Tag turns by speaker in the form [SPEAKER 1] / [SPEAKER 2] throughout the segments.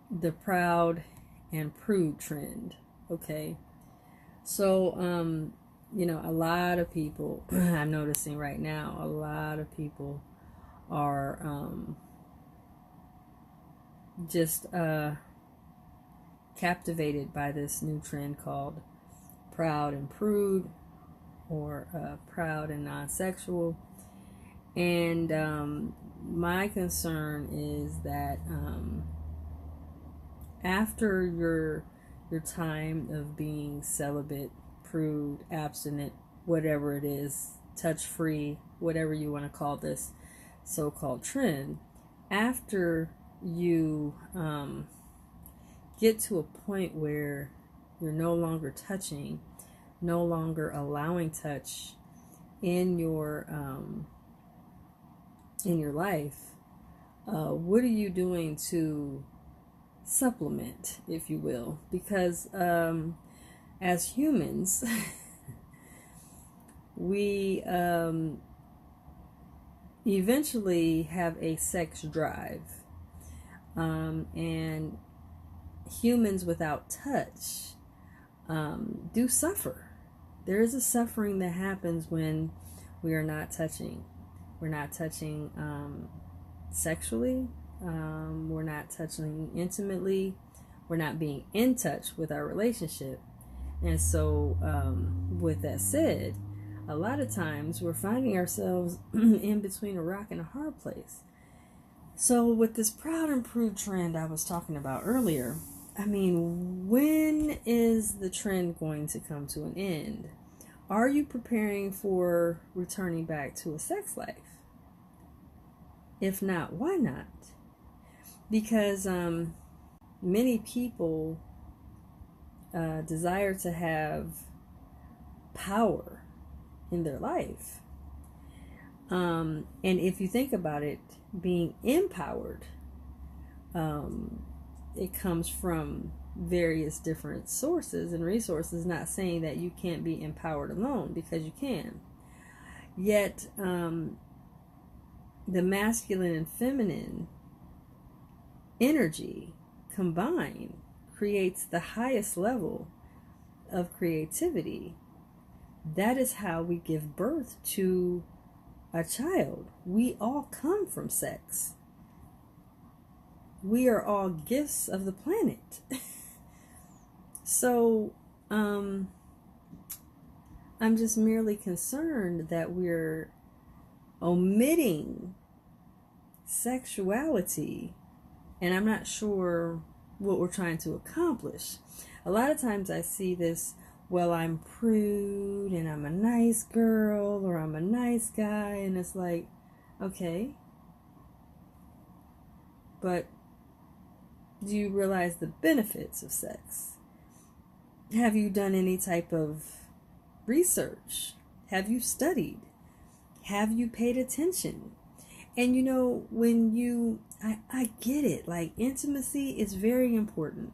[SPEAKER 1] the proud and prude trend. Okay. So, a lot of people, I'm noticing right now, a lot of people are just captivated by this new trend called proud and prude, or proud and non-sexual. And my concern is that after your time of being celibate, prude, abstinent, whatever it is, touch free, whatever you want to call this so-called trend, after you get to a point where you're no longer touching, no longer allowing touch in your life, what are you doing to supplement, if you will? Because as humans, we eventually have a sex drive, and humans without touch do suffer. There is a suffering that happens when we are not touching. We're not touching sexually. We're not touching intimately. We're not being in touch with our relationship. And so, with that said, a lot of times we're finding ourselves in between a rock and a hard place. So, with this proud and prude trend I was talking about earlier, I mean, when is the trend going to come to an end? Are you preparing for returning back to a sex life? If not, why not? Because many people desire to have power in their life. And if you think about it, being empowered, it comes from various different sources and resources, not saying that you can't be empowered alone, because you can. Yet, the masculine and feminine energy combined creates the highest level of creativity. That is how we give birth to a child. We all come from sex. We are all gifts of the planet. So, I'm just merely concerned that we're omitting sexuality, and I'm not sure what we're trying to accomplish. A lot of times I see this, well, I'm prude and I'm a nice girl, or I'm a nice guy, and it's like, okay, but do you realize the benefits of sex? Have you done any type of research? Have you studied? Have you paid attention? And when I get it, like, intimacy is very important.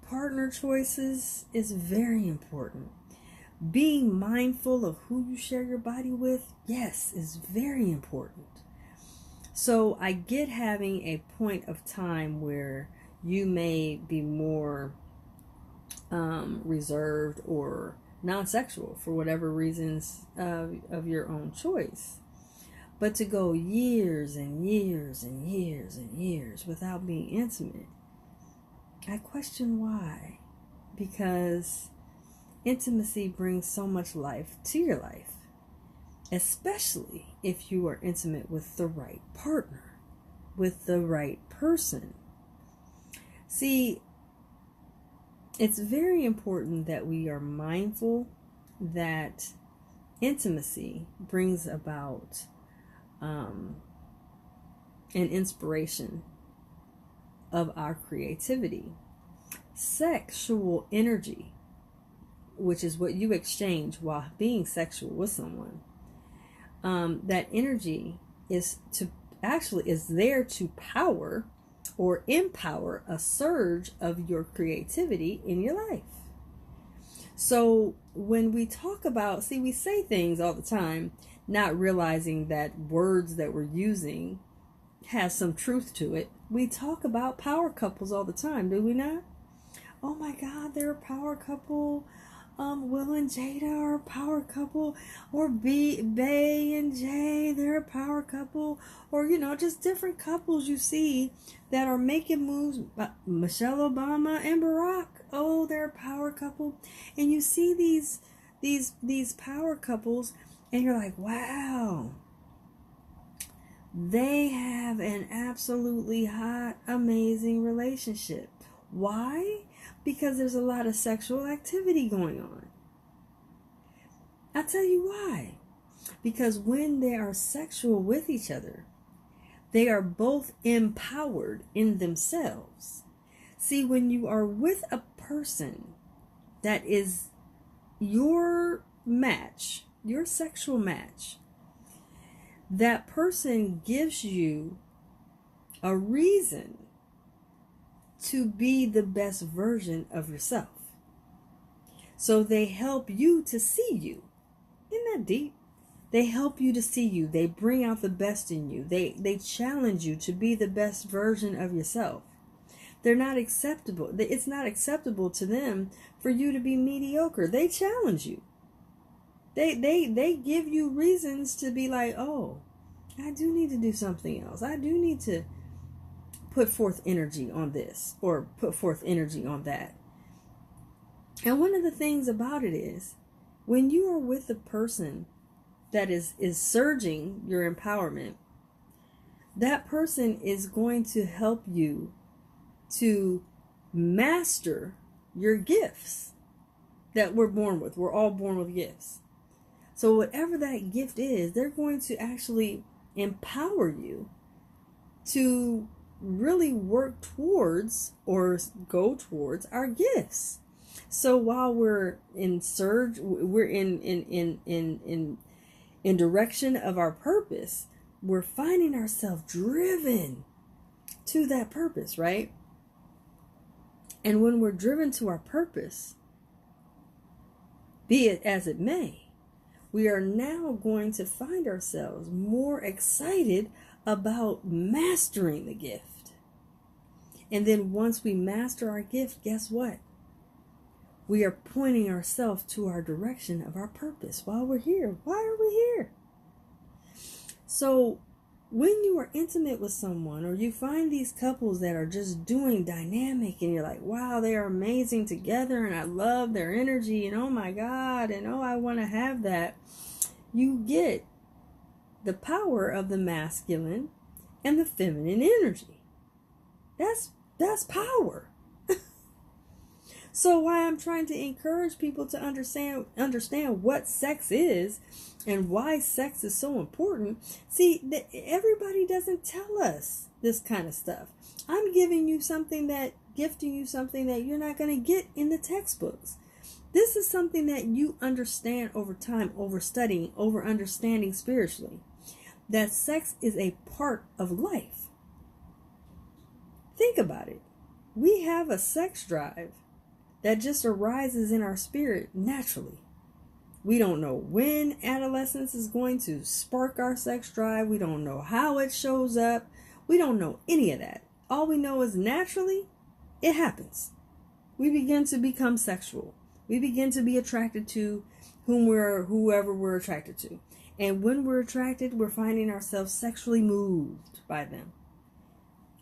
[SPEAKER 1] Partner choices is very important. Being mindful of who you share your body with, yes, is very important. So I get having a point of time where you may be more reserved or non-sexual for whatever reasons of your own choice. But to go years and years and years and years without being intimate, I question why. Because intimacy brings so much life to your life, especially if you are intimate with the right partner, with the right person. See, it's very important that we are mindful that intimacy brings about an inspiration of our creativity. Sexual energy, which is what you exchange while being sexual with someone, that energy is there to power or empower a surge of your creativity in your life. So when we talk about, we say things all the time, not realizing that words that we're using has some truth to it. We talk about power couples all the time, do we not? Oh my God, they're a power couple. Will and Jada are a power couple, or Bay and Jay, they're a power couple, or just different couples you see that are making moves. Michelle Obama and Barack, oh, they're a power couple, and you see these power couples, and you're like, wow, they have an absolutely hot, amazing relationship. Why? Because there's a lot of sexual activity going on. I'll tell you why. Because when they are sexual with each other, they are both empowered in themselves. See, when you are with a person that is your match, your sexual match, that person gives you a reason to be the best version of yourself. So they help you to see you. Isn't that deep? They help you to see you. They bring out the best in you. They challenge you to be the best version of yourself. They're not acceptable. It's not acceptable to them for you to be mediocre. They challenge you. They give you reasons to be like, oh, I do need to do something else. I do need to put forth energy on this or put forth energy on that. And one of the things about it is when you are with a person that is surging your empowerment, that person is going to help you to master your gifts that we're born with. We're all born with gifts. So whatever that gift is, they're going to actually empower you to really work towards or go towards our gifts. So while we're in surge, we're in direction of our purpose, we're finding ourselves driven to that purpose, right? And when we're driven to our purpose, be it as it may, we are now going to find ourselves more excited about mastering the gift. And then once we master our gift, guess what? We are pointing ourselves to our direction of our purpose while we're here. Why are we here? So when you are intimate with someone, or you find these couples that are just doing dynamic and you're like, wow, they are amazing together and I love their energy and oh my God, and oh, I want to have that. You get the power of the masculine and the feminine energy. That's power. So why I'm trying to encourage people to understand what sex is and why sex is so important. See, everybody doesn't tell us this kind of stuff. I'm gifting you something that you're not going to get in the textbooks. This is something that you understand over time, over studying, over understanding spiritually. That sex is a part of life. Think about it. We have a sex drive that just arises in our spirit naturally. We don't know when adolescence is going to spark our sex drive. We don't know how it shows up. We don't know any of that. All we know is naturally, it happens. We begin to become sexual. We begin to be attracted to whoever we're attracted to. And when we're attracted, we're finding ourselves sexually moved by them.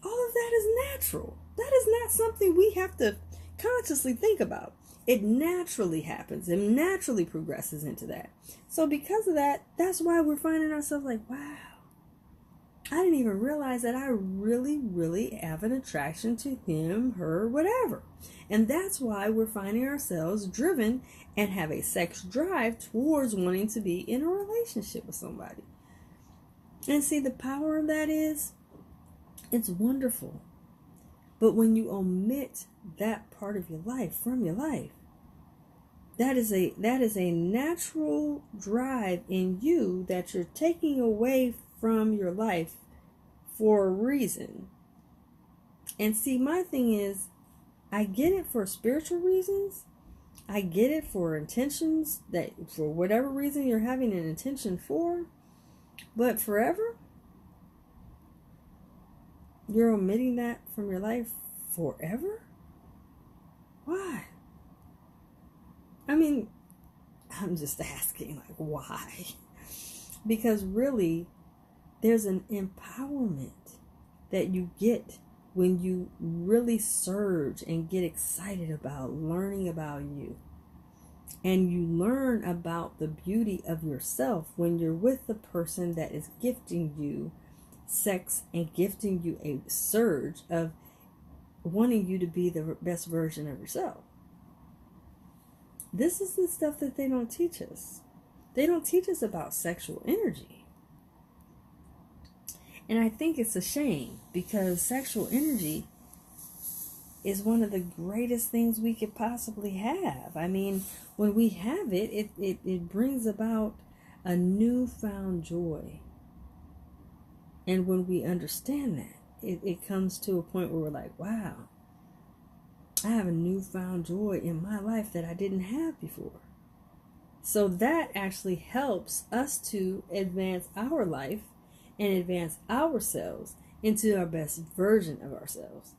[SPEAKER 1] All of that is natural. That is not something we have to consciously think about. It naturally happens and naturally progresses into that. So because of that, that's why we're finding ourselves like, wow, I didn't even realize that I really, really have an attraction to him, her, whatever. And that's why we're finding ourselves driven and have a sex drive towards wanting to be in a relationship with somebody. And see, the power of that is, it's wonderful. But when you omit that part of your life from your life, that is a natural drive in you that you're taking away from your life for a reason. And see, my thing is, I get it for spiritual reasons. I get it for intentions, that for whatever reason you're having an intention for, but forever? You're omitting that from your life forever? Why? I mean, I'm just asking, like, why? Because really, there's an empowerment that you get when you really surge and get excited about learning about you. And you learn about the beauty of yourself when you're with the person that is gifting you sex and gifting you a surge of wanting you to be the best version of yourself. This is the stuff that they don't teach us. They don't teach us about sexual energy. And I think it's a shame, because sexual energy is one of the greatest things we could possibly have. I mean, when we have it, it brings about a newfound joy. And when we understand that, it comes to a point where we're like, wow, I have a newfound joy in my life that I didn't have before. So that actually helps us to advance our life and advance ourselves into our best version of ourselves.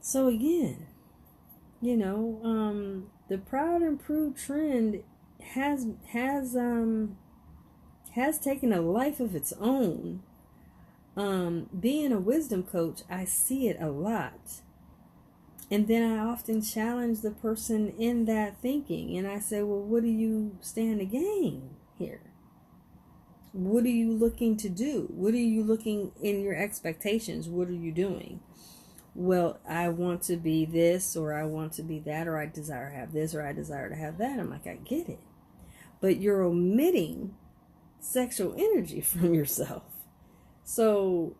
[SPEAKER 1] So again, the Proud and Prude trend has taken a life of its own. Being a wisdom coach, I see it a lot. And then I often challenge the person in that thinking. And I say, well, what do you stand to gain here? What are you looking to do? What are you looking in your expectations? What are you doing? Well, I want to be this, or I want to be that, or I desire to have this, or I desire to have that. I'm like, I get it. But you're omitting sexual energy from yourself. So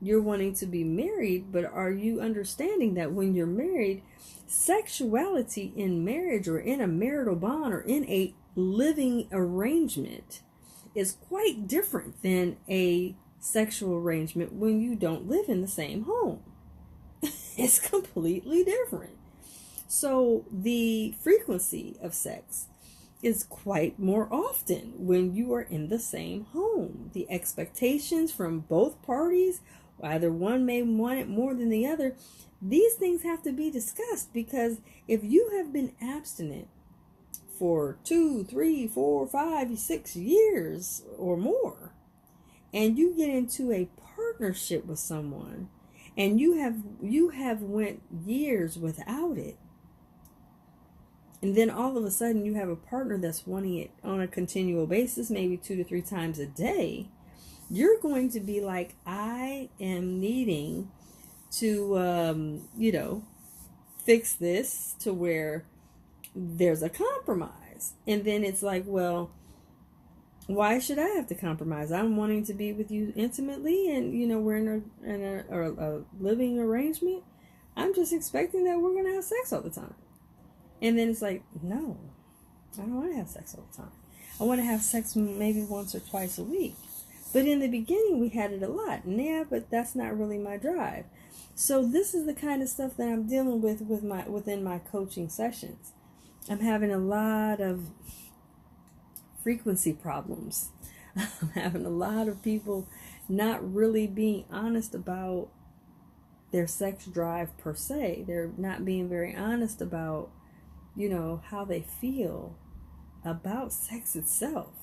[SPEAKER 1] you're wanting to be married, but are you understanding that when you're married, sexuality in marriage or in a marital bond or in a living arrangement is quite different than a sexual arrangement when you don't live in the same home. It's completely different. So the frequency of sex is quite more often when you are in the same home. The expectations from both parties, either one may want it more than the other, these things have to be discussed, because if you have been abstinent for 2, 3, 4, 5, 6 years or more, and you get into a partnership with someone, and you have went years without it, and then all of a sudden you have a partner that's wanting it on a continual basis, maybe 2 to 3 times a day, you're going to be like, I am needing to, fix this to where there's a compromise. And then it's like, well, why should I have to compromise? I'm wanting to be with you intimately, and, we're in a living arrangement. I'm just expecting that we're going to have sex all the time. And then it's like, no, I don't want to have sex all the time. I want to have sex maybe once or twice a week. But in the beginning, we had it a lot. And yeah, but that's not really my drive. So this is the kind of stuff that I'm dealing with within my coaching sessions. I'm having a lot of frequency problems. I'm having a lot of people not really being honest about their sex drive per se. They're not being very honest about how they feel about sex itself.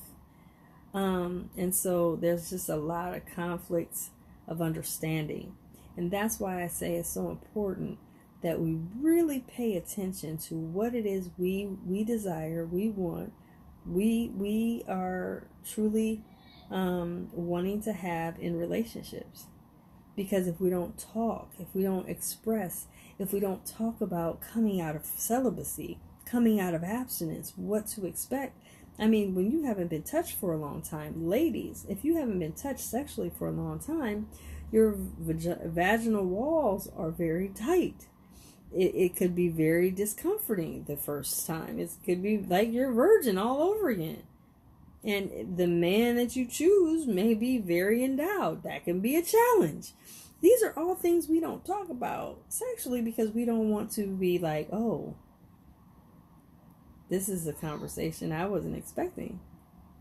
[SPEAKER 1] And so there's just a lot of conflicts of understanding. And that's why I say it's so important that we really pay attention to what it is we desire, we want, we are truly wanting to have in relationships. Because if we don't talk, if we don't express, if we don't talk about coming out of celibacy, coming out of abstinence, what to expect. I mean, when you haven't been touched for a long time, ladies, if you haven't been touched sexually for a long time, your vaginal walls are very tight. It could be very discomforting the first time. It could be like you're a virgin all over again. And the man that you choose may be very endowed. That can be a challenge. These are all things we don't talk about sexually because we don't want to be like, oh, this is a conversation I wasn't expecting.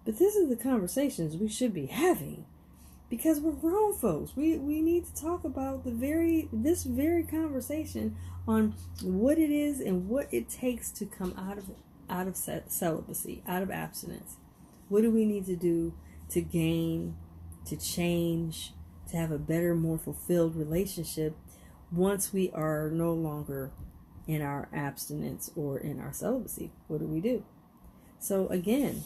[SPEAKER 1] But this is the conversations we should be having. because we're grown folks. We need to talk about this very conversation on what it is and what it takes to come out of celibacy, out of abstinence. What do we need to do to gain, to change, to have a better, more fulfilled relationship once we are no longer in our abstinence or in our celibacy? What do we do? So again,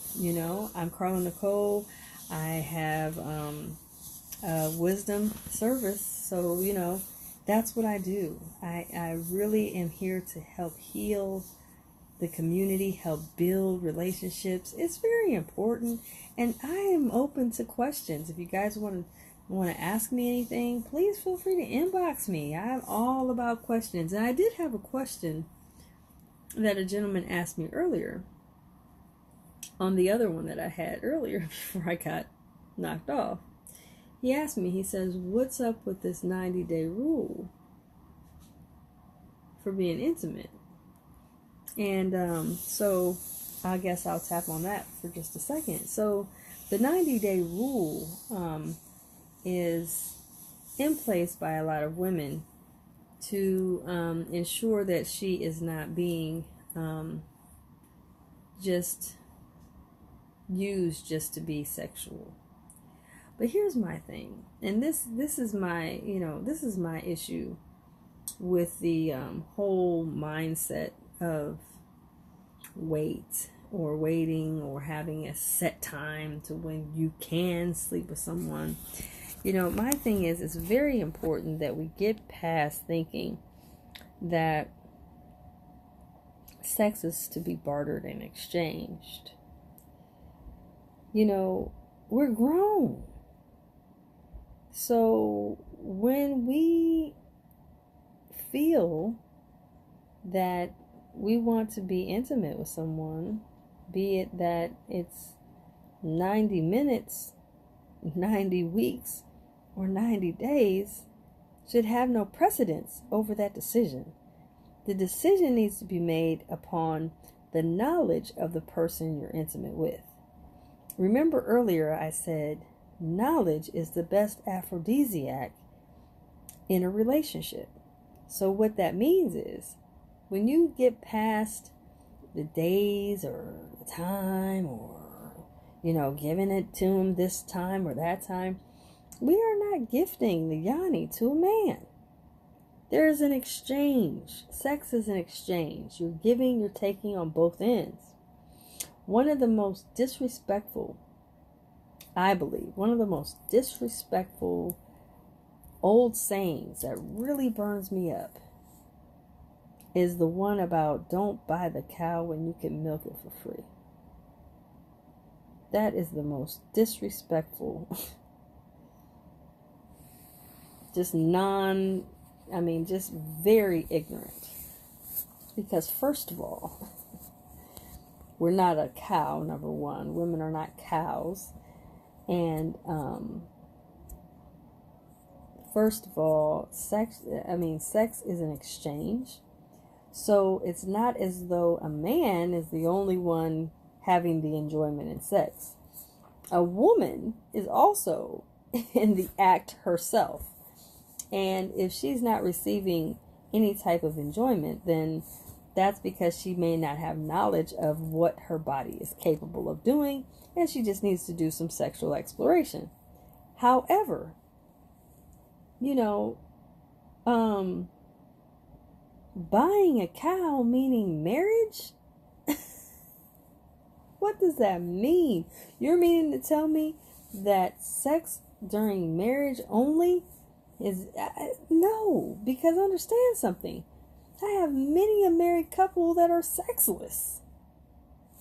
[SPEAKER 1] I'm Carla Nicole. I have a wisdom service. So, that's what I do. I really am here to help heal the community, help build relationships. It's very important. And I am open to questions. If you guys want to ask me anything, please feel free to inbox me. I'm all about questions. And I did have a question that a gentleman asked me earlier on the other one that I had earlier before I got knocked off. He asked me, he says, what's up with this 90-day rule for being intimate? And so I guess I'll tap on that for just a second. So the 90-day rule is in place by a lot of women to ensure that she is not being just used just to be sexual. But here's my thing, and this is my this is my issue with the whole mindset of waiting or having a set time to when you can sleep with someone. My thing is, it's very important that we get past thinking that sex is to be bartered and exchanged. We're grown. So when we feel that we want to be intimate with someone, be it that it's 90 minutes, 90 weeks, or 90 days, should have no precedence over that decision. The decision needs to be made upon the knowledge of the person you're intimate with. Remember earlier I said knowledge is the best aphrodisiac in a relationship. So what that means is, when you get past the days or the time or, giving it to him this time or that time, we are not gifting the yoni to a man. There is an exchange. Sex is an exchange. You're giving, you're taking on both ends. One of the most disrespectful, I believe, one of the most disrespectful old sayings that really burns me up is the one about don't buy the cow when you can milk it for free. That is the most disrespectful, just very ignorant. Because first of all, we're not a cow, number one. Women are not cows. And first of all, sex is an exchange. So it's not as though a man is the only one having the enjoyment in sex. A woman is also in the act herself. And if she's not receiving any type of enjoyment, then that's because she may not have knowledge of what her body is capable of doing, and she just needs to do some sexual exploration. However, buying a cow meaning marriage? What does that mean? You're meaning to tell me that sex during marriage only is... no, because understand something. I have many a married couple that are sexless.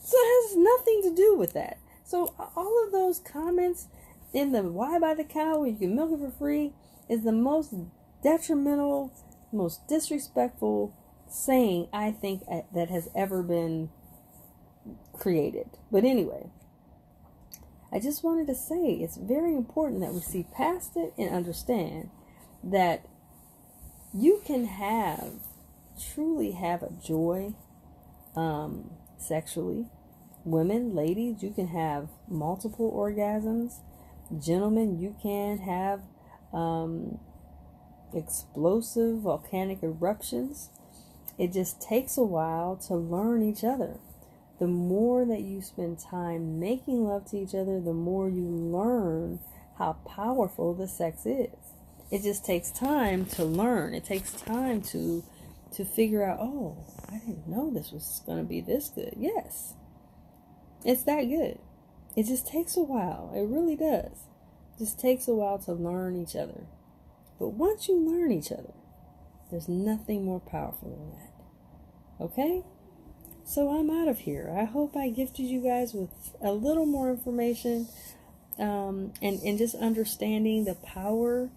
[SPEAKER 1] So it has nothing to do with that. So all of those comments in the why buy the cow when you can milk it for free is the most detrimental, most disrespectful saying I think that has ever been created. But anyway, I just wanted to say it's very important that we see past it and understand that you can truly have a joy sexually. Women, ladies, you can have multiple orgasms. Gentlemen, you can have explosive volcanic eruptions. It just takes a while to learn each other. The more that you spend time making love to each other, the more you learn how powerful the sex is. It just takes time to learn. It takes time to figure out, oh, I didn't know this was going to be this good. Yes, it's that good. It just takes a while. It really does. It just takes a while to learn each other. But once you learn each other, there's nothing more powerful than that. Okay? So I'm out of here. I hope I gifted you guys with a little more information and just understanding the power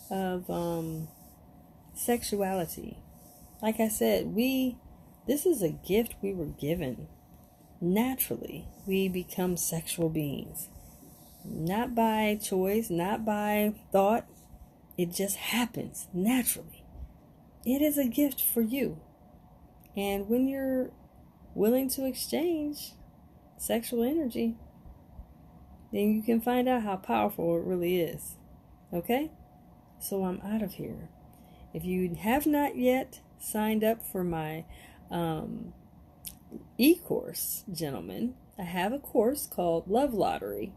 [SPEAKER 1] of sexuality. Like I said, this is a gift we were given. Naturally, we become sexual beings. Not by choice, not by thought. It just happens naturally. It is a gift for you. And when you're willing to exchange sexual energy, then you can find out how powerful it really is. Okay? So I'm out of here. If you have not yet signed up for my e-course, gentlemen, I have a course called Love Lottery.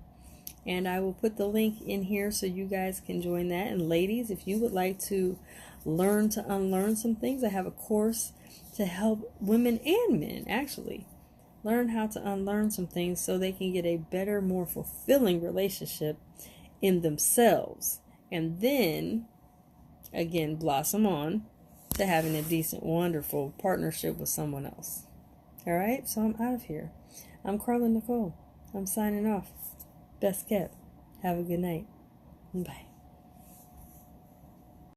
[SPEAKER 1] And I will put the link in here so you guys can join that. And ladies, if you would like to learn to unlearn some things, I have a course to help women and men actually learn how to unlearn some things so they can get a better, more fulfilling relationship in themselves. And then, again, blossom on to having a decent, wonderful partnership with someone else. All right, so I'm out of here. I'm Carla Nicole. I'm signing off. Best kept. Have a good night. Bye.